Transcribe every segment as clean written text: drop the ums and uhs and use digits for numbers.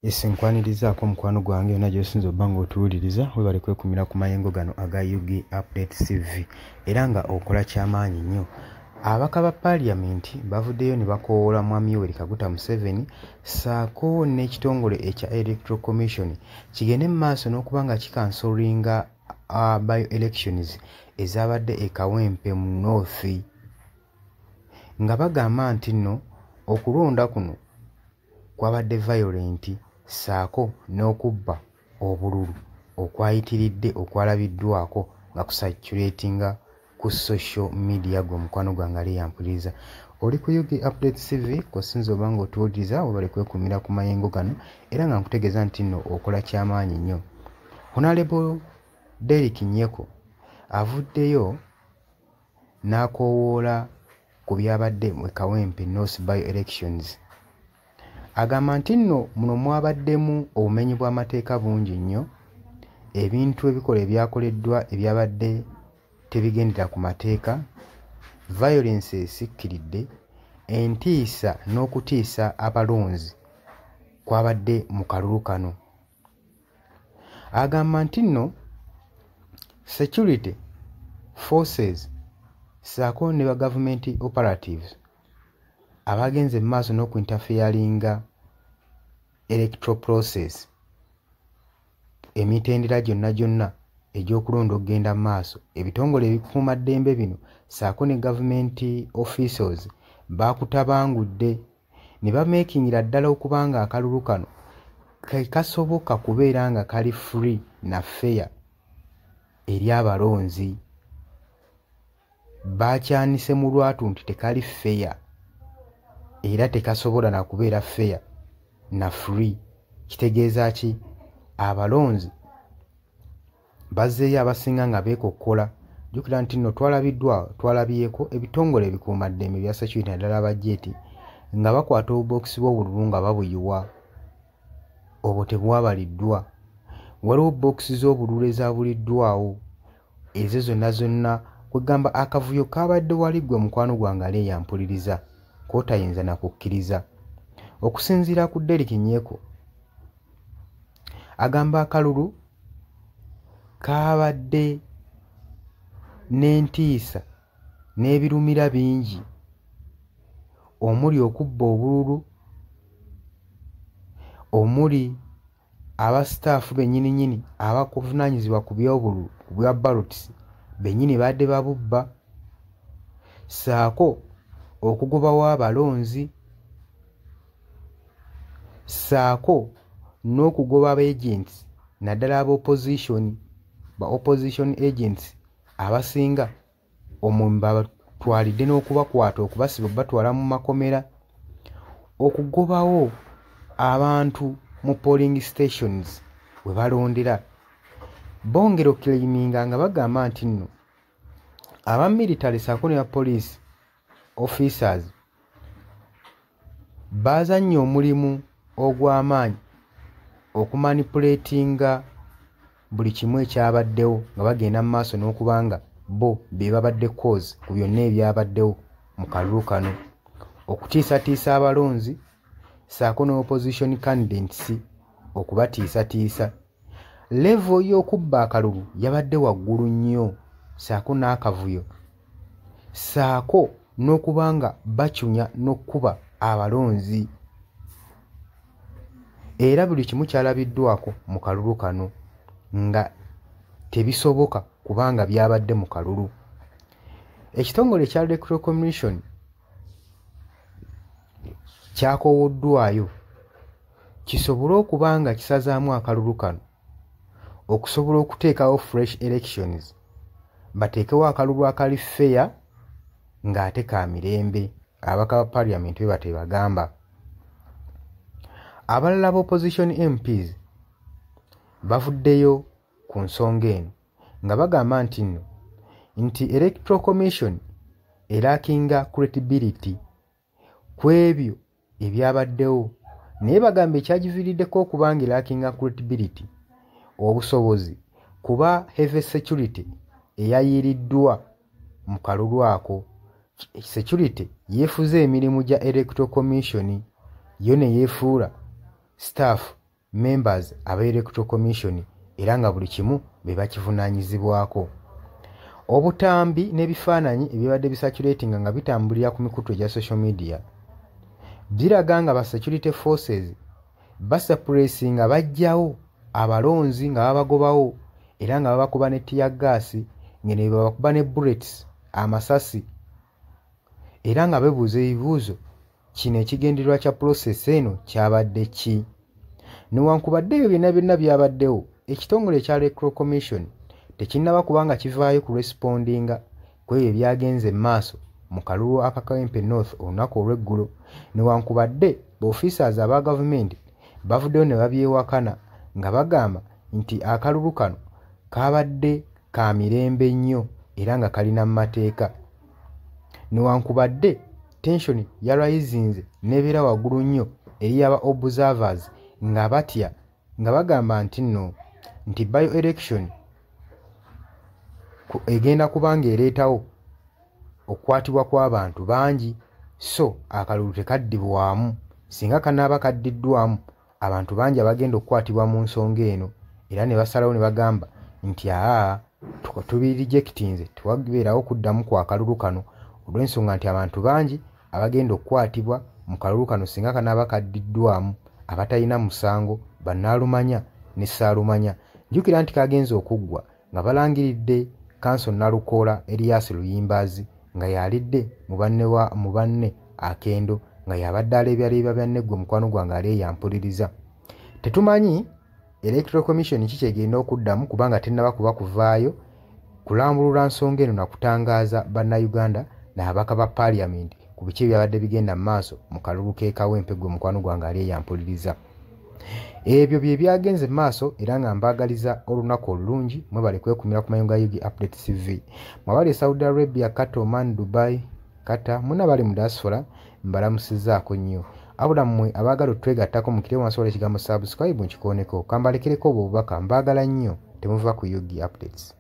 Esinkwanirizaako mukwano gwange yonna gy'osinza obba ng'otuwuliriza webale kwekumira ku mayengo gano aga UG Update TV era nga okola kyamaanyi nnyo. Ababaka ba Paaliyamenti bavuddeyo ne bakoowoola Mwami Yoweri Kaguta Museveni ssaako n'ekitongole ekya Electoral Commission kigende mu maaso n'okuba nga kikansolinga by-elections ezabadde e Kawempe mu North, nga bagamba nti nno okulonda kuno kwabadde violent ssaako n'okubba obululu okwayitiridde okwalabiddwako nga kusaturatinga ku social media gwe mukwano gwange ali yampuliriza. Oli ku UG Update TV kosinza oba ng'otuwuliriza webale kwekumira ku mayengo gano era nga nkutegeeza nti nno okola kyamaanyi nnyo. Honorable Derrick Nyeko avuddeyo n'akoowoola ku byabadde mu Kawempe North by-elections. Agamba nti nno muno mwabaddemu obumenyi bw'amateeka bungi nnyo, ebintu ebikola ebyakoleddwa ebyabadde tebigendera ku mateeka, violence esikkiridde, entiisa n'okutiisa abalonzi kwabadde mu kalulu kano. Agamba nti nno security forces ssaako ne ba government operatives abagenze mu maaso n'okuinterferinga electoral process, emitendera gyonna egy'okulonda okugenda mu maaso, ebitongole ebikuumaddembe bino ssaako ne government officials baakutabangudde ne bameekingira ddala okuba nga akalulu kano kasoboka kubeera nga kali free na fair eri abalonzi. Baakyanise mu lwatu nti tekali fair era tekasobola na kubeera fair na free. Kitegeeza ki? Abalonzi bazzeeyo abasinga nga beekokkola. Jjukira nti nno twalabyeko ebitongole ebikuumaddembe bya security naddala bajeti nga bakwata obubokisi bw'obululu nga babuyiwa, obwo tebwabaliddwa. Waliwo bokisi z'obululu ezabuliddwawo, ezo zonna kwegamba akavuyo kabadde wali gwe mukwano gwange ali yampuliriza k'otayinza na kukkiriza. Okusinziira ku Derrick Nyeko agamba akalulu kabadde n'entiisa n'ebirumira bingi, omuli okubba obululu, omuli abasitaafu bennyininyini abakuvunaanyizibwa ku by'obululu ku bwa ballots bennyini badde babubba, ssaako okugobawo abalonzi, ssaako n'okugoba aba-agents naddala aba-opposition, ba-opposition agents abasinga omwembe batwalidde n'okubakwata okubasiba batwala mu makomera, okugobawo abantu mu polling stations we balondera. Bongera okulayiminga nga bagamba nti nno aba military ssaako ne ba police officers baazannya omulimu ogw'amaanyi okumanipulatinga buli kimu ekyabaddewo nga bagenda mu maaso n'okuba nga bo be babadde cause ku byonna ebyabaddewo mu kalulu kano, okutiisatiisa abalonzi ssaako ne opposition candidates okubatiisatiisa. Level y'okubba akalulu yabadde waggulu nnyo, ssaako n'akavuyo, ssaako n'okuba nga bacunya n'okkuba abalonzi, era buli kimu kyalabiddwako mu kalulu kano nga tebisoboka kubanga byabadde mu kalulu. Ekitongole ekya Electoral Commission kyakoowoddwayo kisobole okuba nga kisazaamu akalulu kano okusobola okuteekawo fresh elections, bateekewo akalulu akali fair ng'ate ka mirembe. Ababaka ba Parliament bwe batebagamba. Abalala b'opposition MPs bavuddeyo ku nsonga eno nga bagamba nti Electoral Commission eraakinga credibility ku ebyo ebyabaddewo, naye bagamba ekyagiviiriddeko okuba nga eraakinga credibility obusobozi kuba heavy security eyayiiriddwa mu kalulu ako. Security yeefuze emirimu gya Electoral Commission yo ne yeefuula staff members aba Electoral Commission era nga buli kimu be bakivunaanyizibwako. Obutambi n'ebifaananyi ebibadde bisaturatinga nga bitambulira ku mikutu egya social media biraga nga ba security forces basuppressinga bajjawo abalonzi nga babagobawo era nga babakuba ne tear gas ngene babakuba ne bullets amasasi era nga bebuuza ebibuuzo kino ekigendererwa kya process eno kyabadde ki. Newankubadde ebyo byonna byabaddewo ekitongole ekya Electoral Commission tekinnaba kubanga kivaayo ku respondinga ku ebyo byagenze maaso mu kalulu aka Kawempe North olunaku olw'eggulo. Newankubadde officers aba gavumenti bavuddeyo ne babyewakana nga bagamba nti akalulu kano kabadde ka mirembe nnyo era nga kalina mu mateeka. Newankubadde tension yarayizinze n'ebeera waggulu nnyo eri aba observers nga batya nga bagamba nti nno nti bio election egenda kubanga ereetawo okukwatibwa kw'abantu bangi, so akalulu tekaddibwamu. Singa kanaaba kaddiddwamu abantu bangi abagenda okukwatibwa mu nsonga eno era ne basalawo ne bagamba nti tubirijectinze tewabeerawo kuddamu kwa kalulu kano olw'ensonga nti abantu bangi abagenda okukwatibwa mu kalulu kano singa kanaaba kaddiddwamu abatalina musango bannaalumanya ne ssaalumanya. Jjukira nti kagenze okuggwa nga balangiridde Council Nalukoola Erias Luyimbazi nga yalidde mu banne akendo nga yabadde aleebyaleebya bya Neggwe mukwano gwange aleeyampuliriza. Tetumanyi Electoral Commission kikyegenda okuddamu kubanga tennaba kuba kuvaayo kulambulula nsonga eno na kutangaaza bannayuganda n'ababaka ba Parliament ku biki byabadde bigenda mu maaso mu kalulu k'e Kawempe gwe mukwano gwange aleeyampuliriza. Ebyo bye byagenze mu maaso era nga mbaagaliza olunaku olulungi mwebale kwekumira ku mayunga Yugi Update TV. Mwabali Saudi Arabia, Qatar, Oman, Dubai, Qatar, muna bali mu diaspora mbalamusizaako nnyo. Abula mmwe abaagala otwegattako mukire wansobola ekigambo subscribe nkikooneko kambalekereko obwo obubaka mbaagala nnyo temuva ku Yugi Updates.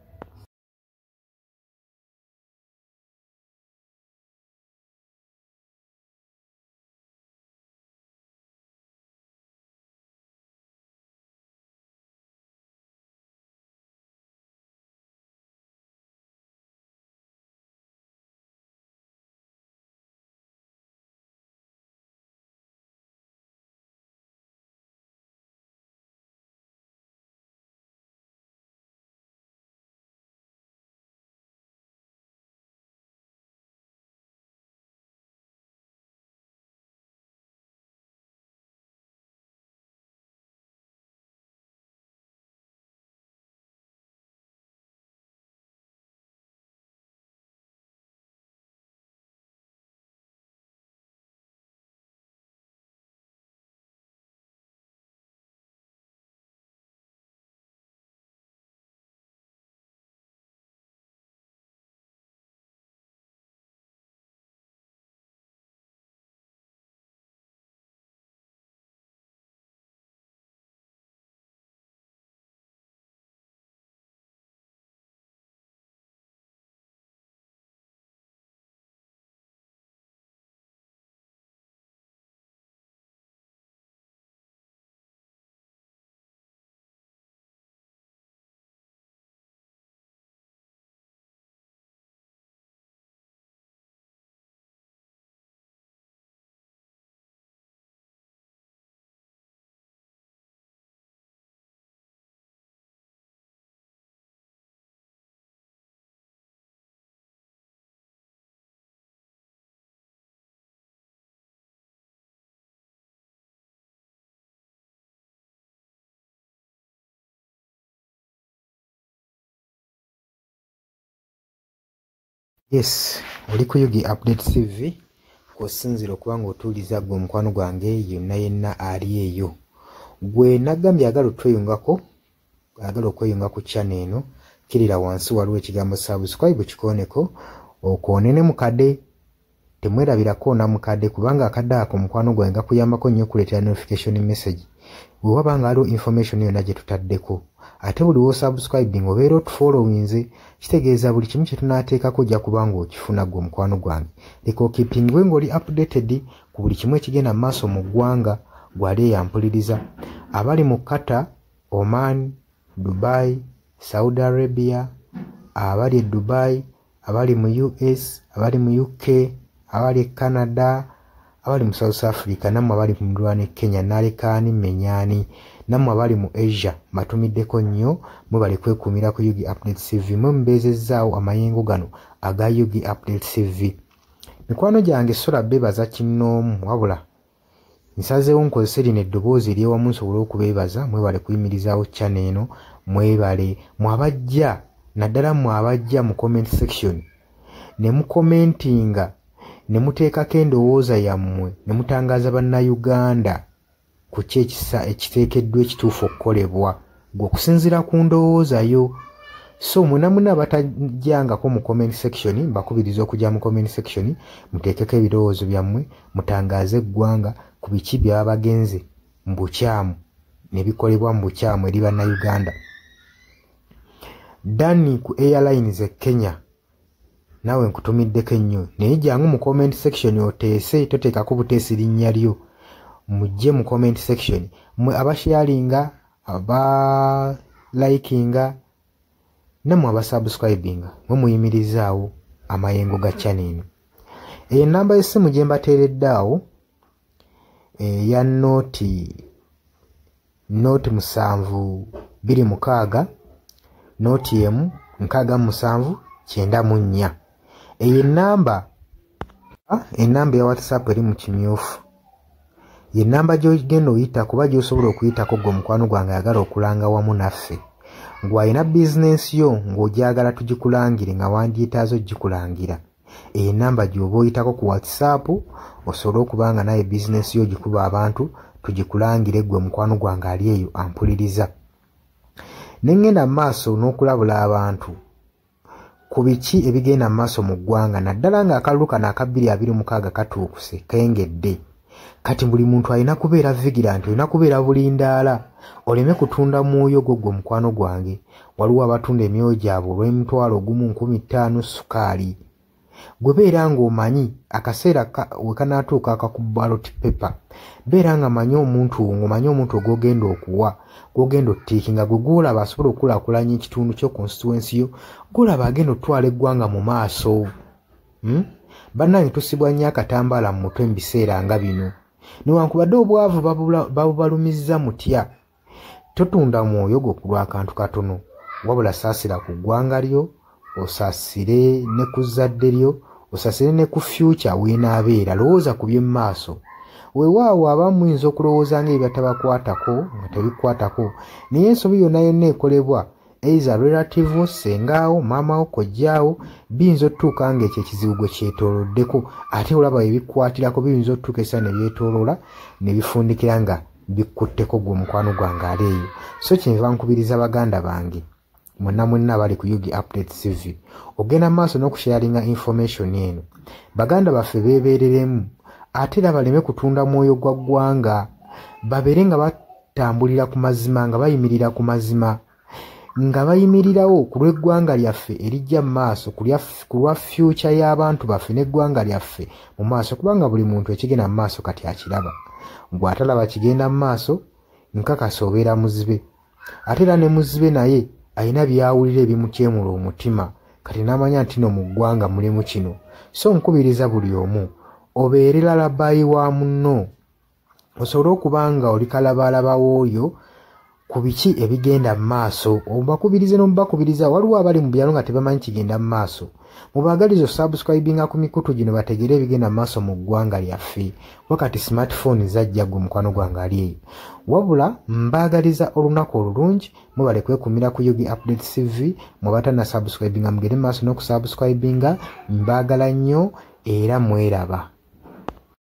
Yes, oli ku Yugi Update TV kw'osinzira okuba ng'otuuliza gwe mukwano gwange yenna yenna ali eyo. Gwe nagambye agala otweyungako, agala okweyunga ku channel eno, kirira wansi waliwo ekigambo subscribe kikooneko, okoonene mukadde, temwerabirako na mukadde kubanga akadde ako mukwano gwange gakuyambako nnyo okuleetera notification message bwe waba nga waliwo information yonna gye tutaddeko. Ate buli wo subscribing obeera otufollowinze, kitegeeza buli kimu kye tunaateekako ojja kuba ng'okifuna gwe mukwano gwange. Leka okeepingwe ng'oli updated ku buli kimu ekigenda mu maaso mu ggwanga, gwali yampuliriza abali mu Qatar, Oman, Dubai, Saudi Arabia, abali Dubai, abali mu US, abali mu UK, abali Canada, abali mu South Africa, namwe abali mu Rwanda, Kenya, Nalekani, Menyani, namwe abali mu Asia, matumiddeko nnyo mwe bali kwekumira ku Yugi Update TV mwe mbeezezaawo amayengo gano aga Yugi Update TV. Mikwano gyange sola beebaza kinnoomu wabula nsazeewo nkozese lino eddoboozi ery'ewamu nsobole okubeebaza mwebale kuyimirizaawo channel eno, mwebale mwabajja naddala mwabajja mu comment section ne mukomentinga ne muteekako endowooza yammwe ne mutangaaza bannayuganda ku ki ekiteekeddwa ekituufu okukolebwa gwe okusinziira ku ndowooza yo. So muna abatajjangako mu comment section mbakubiriza okujja mu comment section muteekeko ebirowoozo byammwe mutangaaze eggwanga ku biki byaba bagenze mu bukyamu ne bikolebwa mu bukyamu eri bannayuganda. Dani ku Airlines e Kenya nawe nkutumiddeko ennyo naye jjangu mu comment section oteese, toteekako buteesi linnya lyo, mujje mu comment section mwe abasharinga, abalikinga namwe abasubscribinga mwe muyimirizaawo amayengo ga channel eno. Enamba y'essimu gye mbateeredde awo eya nooti 726 nooti emu 679. Eyo enamba ya WhatsApp eri mu kimyufu. Ye namba gy'ogenda oyita kuba gy'osobola okuyitako gwe mukwano gwange ayagala okulanga wamu naffe. Ngw'alina bizinensi yo ng'ogyagala tugikulangire nga wandyetaazo gikulangira. Eyo namba gy'oba oyitako ku WhatsApp osobole okuba nga naye bizinensi yo gikuba abantu tugikulangire gwe mukwano gwange ali eyo ampuliriza. Ne ngenda mu maaso n'okulabula abantu ku biki ebigenda mu maaso mu ggwanga naddala ng'akalulu kano aka 2026 katuukuse kengedde. Kati buli muntu alina kubeera vigilant, olina kubeera bulindaala oleme kutunda mwoyo gwo mukwano gwange. Waliwo abatunda emyoyo gyabwe olw'M1,1500 sukaali. Gwe beera ng'omanyi akaseera we kanaatuuka akakuba ballot paper, beera nga manyi omuntu ng'omanyi omuntu ogw'ogenda okuwa, gw'ogenda ottiikinga, gwe gw'olaba asobola okukulaakulanya ekitundu kyo constituency yo, gw'olaba agenda otwala eggwanga mu maaso. Bannange tusibwa nnyo akatambaala mu mutwe mu biseera nga bino. Newankubadde obwavu babubalumizza mutya, totunda mwoyo gwo ku lw'akantu katono, wabula saasira ku ggwanga lyo, osaasire ne ku zadde lyo, osaasire ne ku future weenaabeera. Lowooza ku by'emu maaso. Weewaawo abamu muyinza okulowooza ng'ebyo tabakwatako nga tebikwatako, naye ensobi yonna yonna ekolebwa either relative, sengaawo, maamawo, kojjaawo, biyinza otutuuka ng'ekyo ekizibu gwe kyetooloddeko ate olaba ebikwatirako biyinza otutuuka esa ne byetooloola ne bifundikira nga bikkutteko gwe mukwano gwange ali eyo. So kyenva nkubiriza baganda bange mwenna bali ku Yugi Update TV ogenda maaso n'okusharinga information eno. Baganda baffe beebeereremu ate era baleme kutunda mwoyo gwa ggwanga, babeere nga batambulira ku mazima, nga bayimirira ku mazima, nga bayimirirawo ku lw'eggwanga lyaffe erijja mu maaso, ku lwa future y'abantu baffe n'eggwanga lyaffe mu maaso, kubanga buli muntu ekigenda mu maaso kati akiraba. Bw'atalaba kigenda mu maaso nkakasa obeera muzibe. Ate era ne muzibe naye alina byawulira ebimukyemula omutima, kati n'amanya nti no mu ggwanga mulimu kino. So nkubiriza buli omu obeere lalabayi wa munno, osobole okuba nga oli kalabaalaba w'oyo ku biki ebigenda mu maaso. Obakubirize n'omubakubiriza. Waliwo abali mu byalo nga tebamanyi kigenda mu maaso, mubaagaliza osubscribinga ku mikutu gino bategere ebigenda mu maaso mu ggwanga lyaffe. Wakati smartphone zajja gwe mukwano gwange ali eyo. Wabula mbaagaliza olunaku olulungi, mwebale kwekumira ku Yugi Update TV. Mwebatana subscribinga mugende mu maaso n'okusubscribinga. Mbaagala nnyo era mweraba.